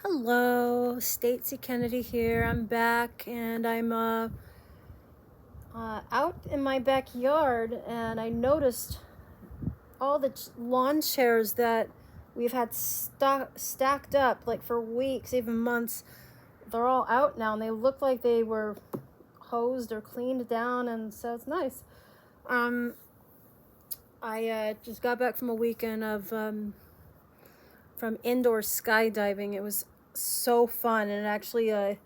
Hello, Stacey Kennedy here. I'm back and I'm out in my backyard, and I noticed all the lawn chairs that we've had stacked up like for weeks, even months. They're all out now and they look like they were hosed or cleaned down, and so it's nice. I just got back from a weekend of from indoor skydiving. It was so fun, and actually it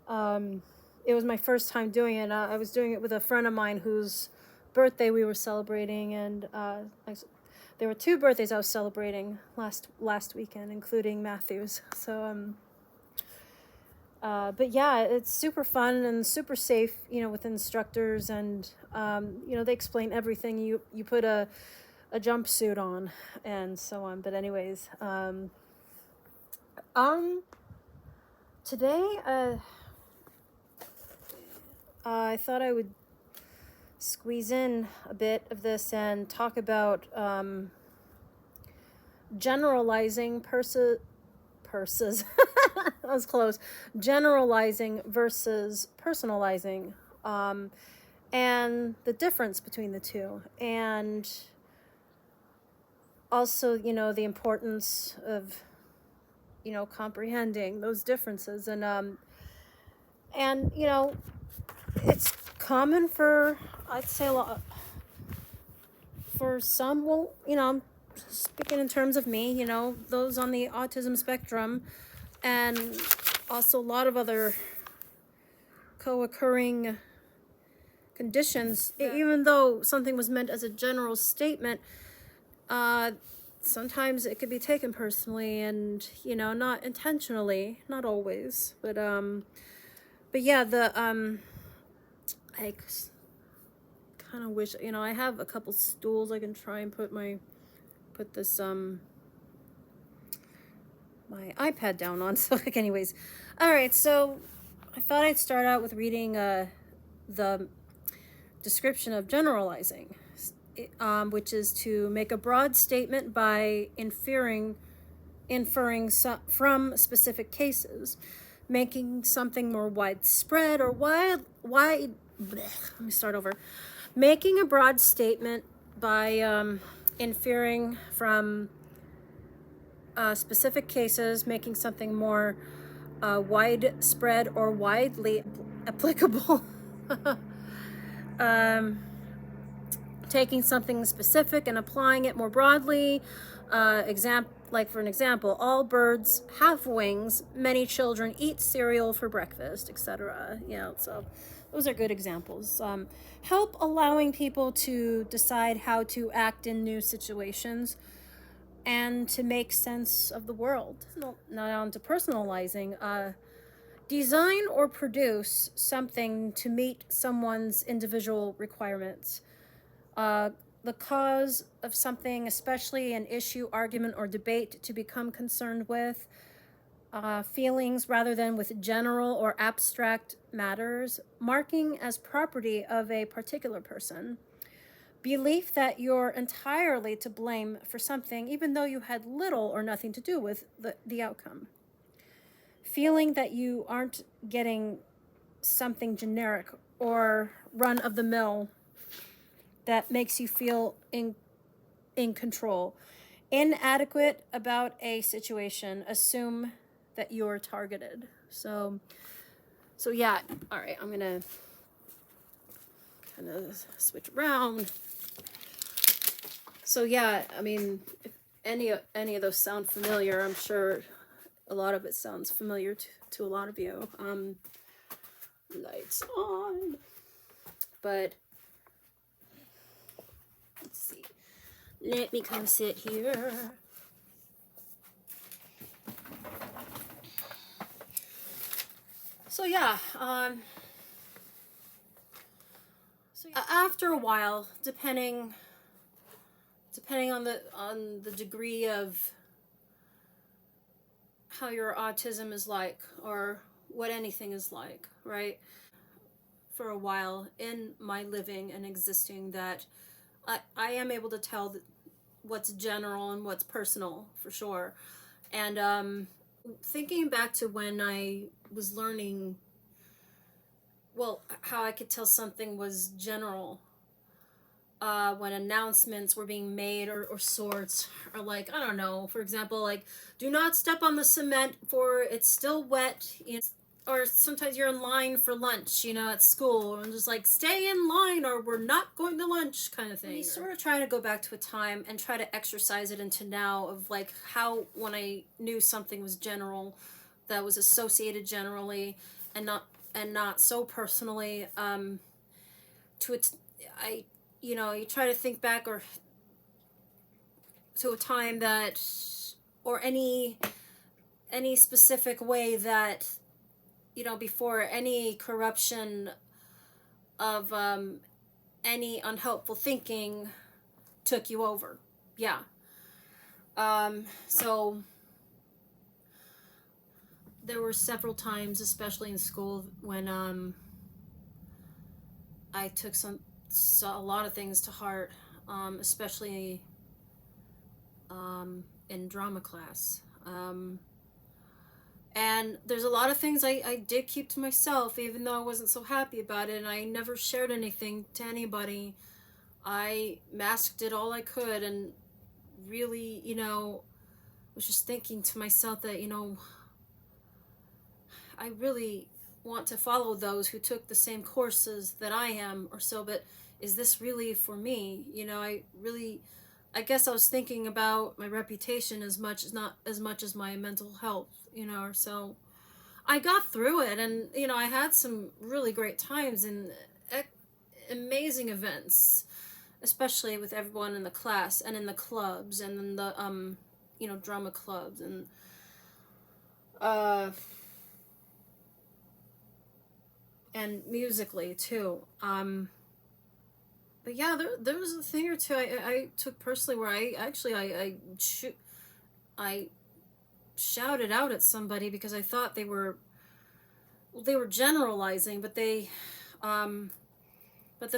was my first time doing it. I was doing it with a friend of mine whose birthday we were celebrating, and there were two birthdays I was celebrating last weekend, including Matthew's. So but yeah, it's super fun and super safe, with instructors, and they explain everything. You put a jumpsuit on and so on. But anyways, today I thought I would squeeze in a bit of this and talk about generalizing that was close. Generalizing versus personalizing, and the difference between the two, and also, the importance of, comprehending those differences. And it's common for, I'd say, a lot for some. Well, I'm speaking in terms of me, those on the autism spectrum, and also a lot of other co-occurring conditions. Even though something was meant as a general statement, sometimes it could be taken personally, and not intentionally, not always, but yeah, I kind of wish, I have a couple stools I can try and put this my iPad down on. So anyways, all right, so I thought I'd start out with reading the description of generalizing, which is to make a broad statement by inferring from specific cases, making something more widespread or let me start over. Making a broad statement by inferring from specific cases, making something more widespread or widely applicable. Taking something specific and applying it more broadly. For an example, all birds have wings, many children eat cereal for breakfast, etc. So those are good examples. Help allowing people to decide how to act in new situations and to make sense of the world. Now on to personalizing. Design or produce something to meet someone's individual requirements. The cause of something, especially an issue, argument, or debate, to become concerned with. Feelings rather than with general or abstract matters. Marking as property of a particular person. Belief that you're entirely to blame for something, even though you had little or nothing to do with the outcome. Feeling that you aren't getting something generic or run-of-the-mill that makes you feel in control. Inadequate about a situation. Assume that you're targeted. So yeah. All right, I'm gonna kind of switch around. So yeah, I mean, if any of those sound familiar, I'm sure a lot of it sounds familiar to a lot of you. Lights on. But let's see. Let me come sit here. So yeah, after a while, depending on the degree of how your autism is like, or what anything is like, right? For a while in my living and existing, that I am able to tell what's general and what's personal, for sure. And Thinking back to when I was learning, well, how I could tell something was general, when announcements were being made, or sorts, or like, I don't know, for example, like, do not step on the cement for it's still wet, or sometimes you're in line for lunch, at school, and just like, stay in line or we're not going to lunch, kind of thing. You sort of try to go back to a time and try to exercise it into now, of like how, when I knew something was general, that was associated generally, and not so personally, to it. I you try to think back, or to a time that, or any specific way that, before any corruption of, any unhelpful thinking took you over. Yeah. So there were several times, especially in school, when, I took a lot of things to heart, especially, in drama class. And there's a lot of things I did keep to myself, even though I wasn't so happy about it, and I never shared anything to anybody. I masked it all I could, and really, was just thinking to myself that, I really want to follow those who took the same courses that I am, or so, but is this really for me? I guess I was thinking about my reputation as much as, not as much as my mental health, or so. I got through it, and I had some really great times, and amazing events, especially with everyone in the class and in the clubs and in the, drama clubs, uh and musically too. But yeah, there was a thing or two I took personally, where I shouted out at somebody because I thought they were generalizing, but the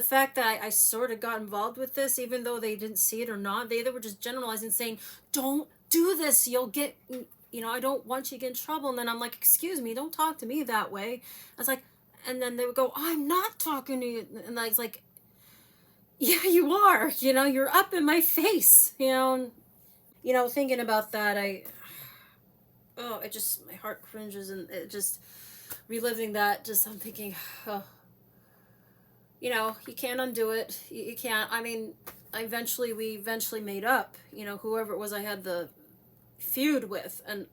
fact that I sort of got involved with this, even though they didn't see it or not, they were just generalizing, saying, "Don't do this. You'll get, I don't want you to get in trouble." And then I'm like, "Excuse me, don't talk to me that way." I was like, and then they would go, "I'm not talking to you," and I was like, "Yeah, you are. You're up in my face." Thinking about that, it just, my heart cringes, and it just, reliving that, just, I'm thinking, oh, you can't undo it. You can't. I mean, we eventually made up. Whoever it was I had the feud with, and,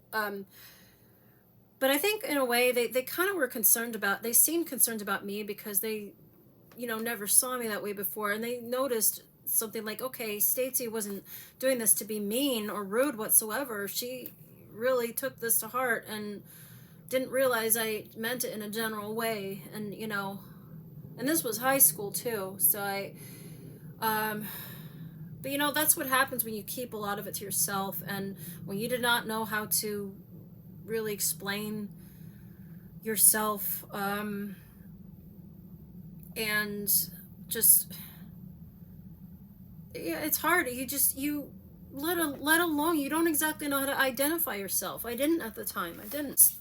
but I think in a way they kind of were concerned about. They seemed concerned about me because they, never saw me that way before, and they noticed something like, okay, Stacey wasn't doing this to be mean or rude whatsoever. She really took this to heart and didn't realize I meant it in a general way, and and this was high school too, so um but that's what happens when you keep a lot of it to yourself, and when you did not know how to really explain yourself, and just, yeah, it's hard. Let alone, you don't exactly know how to identify yourself. I didn't at the time. I didn't.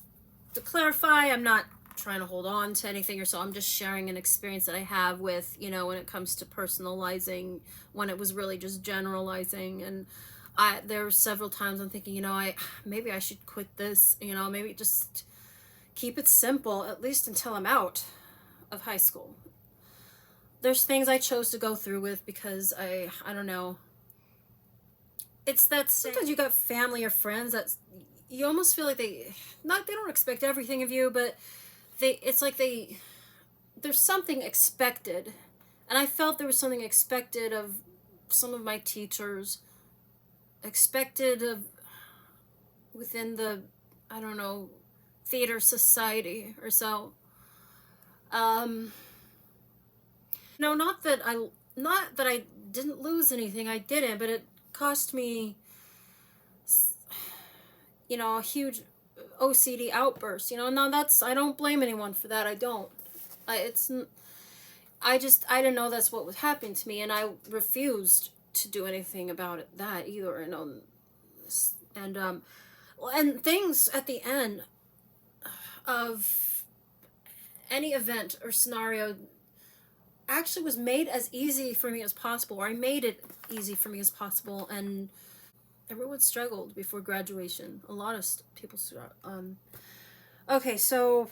To clarify, I'm not trying to hold on to anything or so. I'm just sharing an experience that I have with, when it comes to personalizing, when it was really just generalizing. And there were several times I'm thinking, maybe I should quit this, maybe just keep it simple, at least until I'm out of high school. There's things I chose to go through with because I don't know. It's that sometimes you got family or friends that you almost feel like they don't expect everything of you, but it's like there's something expected, and I felt there was something expected of some of my teachers, expected of within the, I don't know, theater society or so. No, not that I didn't lose anything. I didn't, but it cost me, a huge OCD outburst. No, I don't blame anyone for that. I don't. I didn't know that's what was happening to me, and I refused to do anything about it. That either, and And things at the end of any event or scenario actually was made as easy for me as possible, or I made it easy for me as possible. And everyone struggled before graduation. A lot of people struggled. Okay, so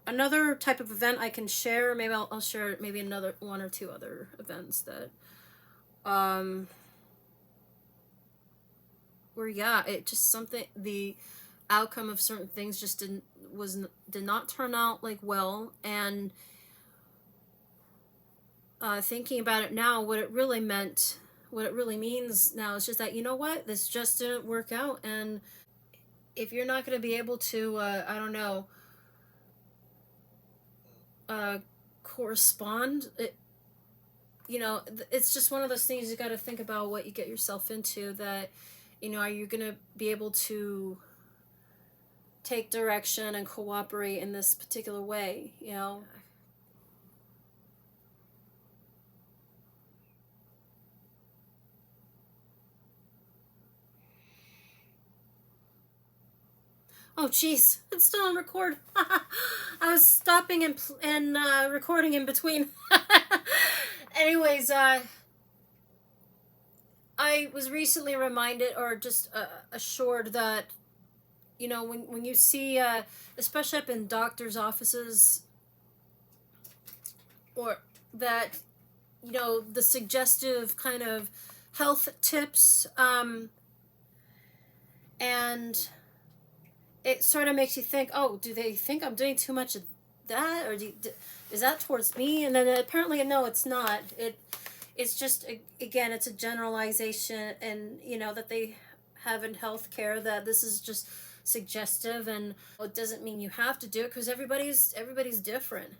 another type of event I can share. Maybe I'll share maybe another one or two other events that where, yeah, it just something, the outcome of certain things just did not turn out like well. And thinking about it now, what it really meant, what it really means now is just that, you know what, this just didn't work out. And if you're not going to be able to I don't know, uh correspond, it's just one of those things. You got to think about what you get yourself into. That, are you going to be able to take direction and cooperate in this particular way? Oh, jeez, it's still on record. I was stopping and recording in between. Anyways, I was recently reminded, or just assured, that when you see, especially up in doctors' offices, or that, the suggestive kind of health tips, and it sort of makes you think, oh, do they think I'm doing too much of that, or is that towards me? And then apparently, no, it's not. It's just, again, it's a generalization, and that they have in healthcare, that this is just suggestive, and it doesn't mean you have to do it, because everybody's different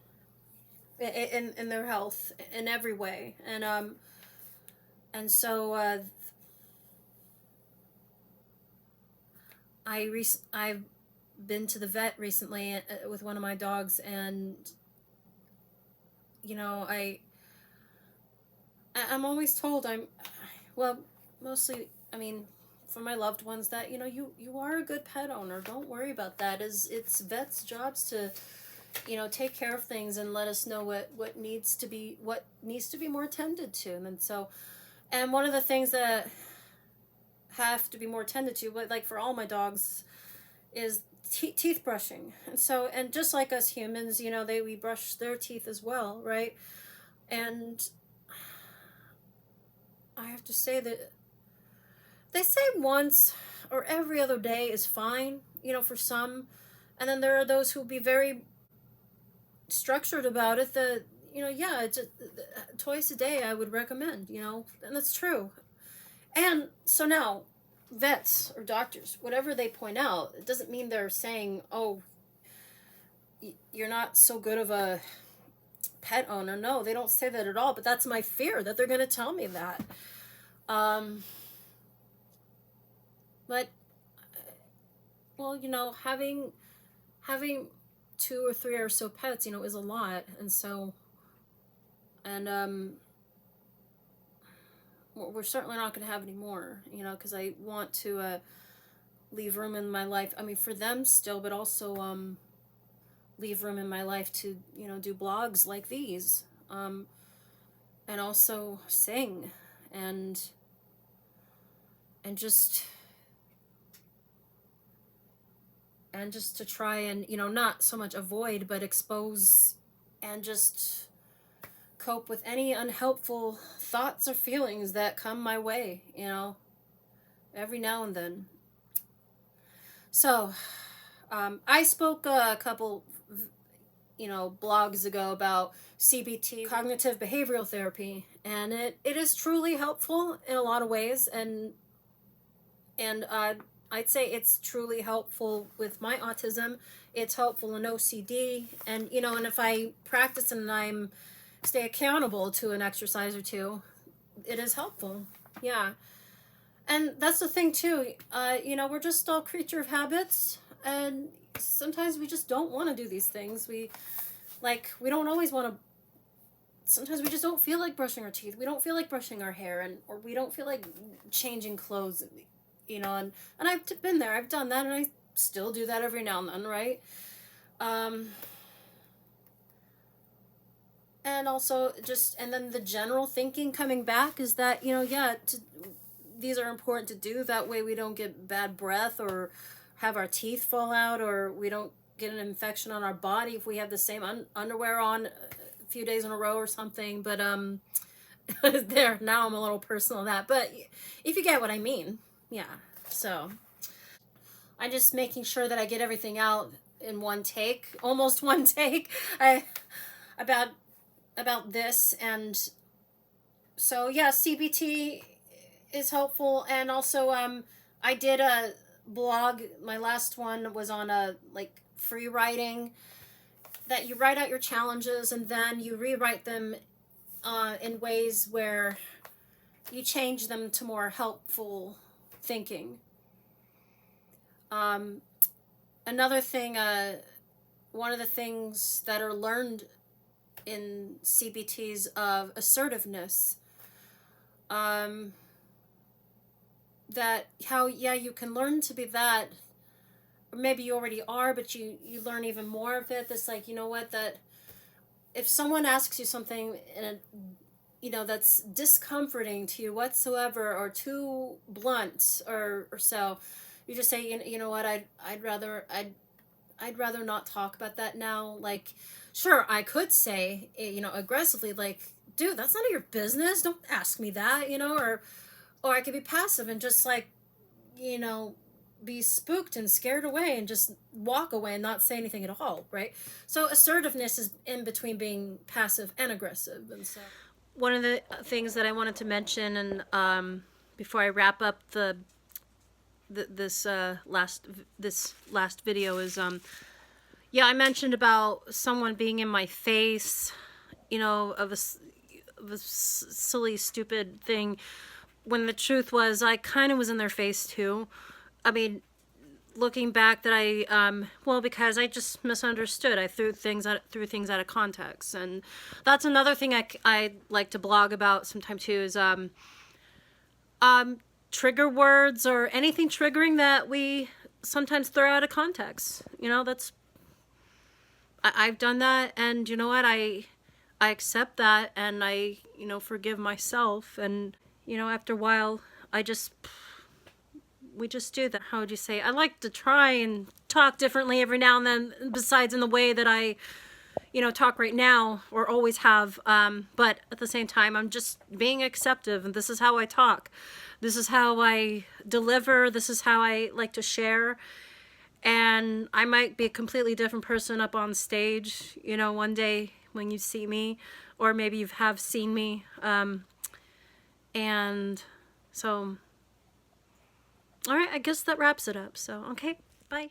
in their health in every way. And so I've been to the vet recently with one of my dogs, and I'm always told, well, mostly, I mean, for my loved ones, that you are a good pet owner. Don't worry about that. It's vets' jobs to take care of things and let us know what needs to be more tended to. And one of the things that have to be more tended to, but like for all my dogs, is teeth brushing. And just like us humans, we brush their teeth as well, right? And I have to say that they say once or every other day is fine, for some. And then there are those who will be very structured about it, that, yeah, it's twice a day I would recommend, and that's true. And so now, vets or doctors, whatever they point out, it doesn't mean they're saying, oh, you're not so good of a pet owner. No, they don't say that at all, but that's my fear, that they're going to tell me that. But, well, having 2 or 3 or so pets, is a lot. And we're certainly not going to have any more, because I want to leave room in my life, I mean, for them still, but also leave room in my life to do blogs like these, and also sing, and just to try and not so much avoid, but expose, and just cope with any unhelpful thoughts or feelings that come my way, every now and then. So I spoke a couple blogs ago about CBT, cognitive behavioral therapy, and it is truly helpful in a lot of ways. And I'd say it's truly helpful with my autism. It's helpful in OCD, and and if I practice and I'm stay accountable to an exercise or two, it is helpful. Yeah. And that's the thing too. We're just all creature of habits, and sometimes we just don't want to do these things. We don't always want to. Sometimes we just don't feel like brushing our teeth. We don't feel like brushing our hair, or we don't feel like changing clothes. and I've been there, I've done that, and I still do that every now and then, right? Um, and also just, and then the general thinking coming back is that, yeah, these are important to do. That way we don't get bad breath or have our teeth fall out, or we don't get an infection on our body if we have the same underwear on a few days in a row or something. But there, now I'm a little personal on that, but if you get what I mean. Yeah. So I'm just making sure that I get everything out in one take, almost one take. I about this. And so yeah, CBT is helpful. And also I did a blog. My last one was on a like free writing, that you write out your challenges and then you rewrite them in ways where you change them to more helpful thinking. Um, Another thing, one of the things that are learned in CBTs of assertiveness, um, that how, yeah, you can learn to be that, or maybe you already are, but you learn even more of it. That's like, you know what, that if someone asks you something in a, that's discomforting to you whatsoever, or too blunt, or so, you just say, you know what, I'd rather not talk about that now. Like, sure, I could say, aggressively, like, dude, that's none of your business. Don't ask me that, or I could be passive and just like, you know, be spooked and scared away and just walk away and not say anything at all, right? So assertiveness is in between being passive and aggressive. And so one of the things that I wanted to mention, and before I wrap up this last video, is yeah, I mentioned about someone being in my face, of a silly, stupid thing, when the truth was I kind of was in their face too. I mean, looking back, that well, because I just misunderstood. I threw things out of context, and that's another thing I like to blog about sometimes too, is trigger words or anything triggering that we sometimes throw out of context. I've done that, and you know what, I accept that, and I forgive myself, and after a while we just do that. How would you say? I like to try and talk differently every now and then, besides in the way that I talk right now, or always have. But at the same time, I'm just being acceptive, and this is how I talk. This is how I deliver. This is how I like to share. And I might be a completely different person up on stage, one day when you see me, or maybe you have seen me. And so, all right, I guess that wraps it up. So, okay, bye.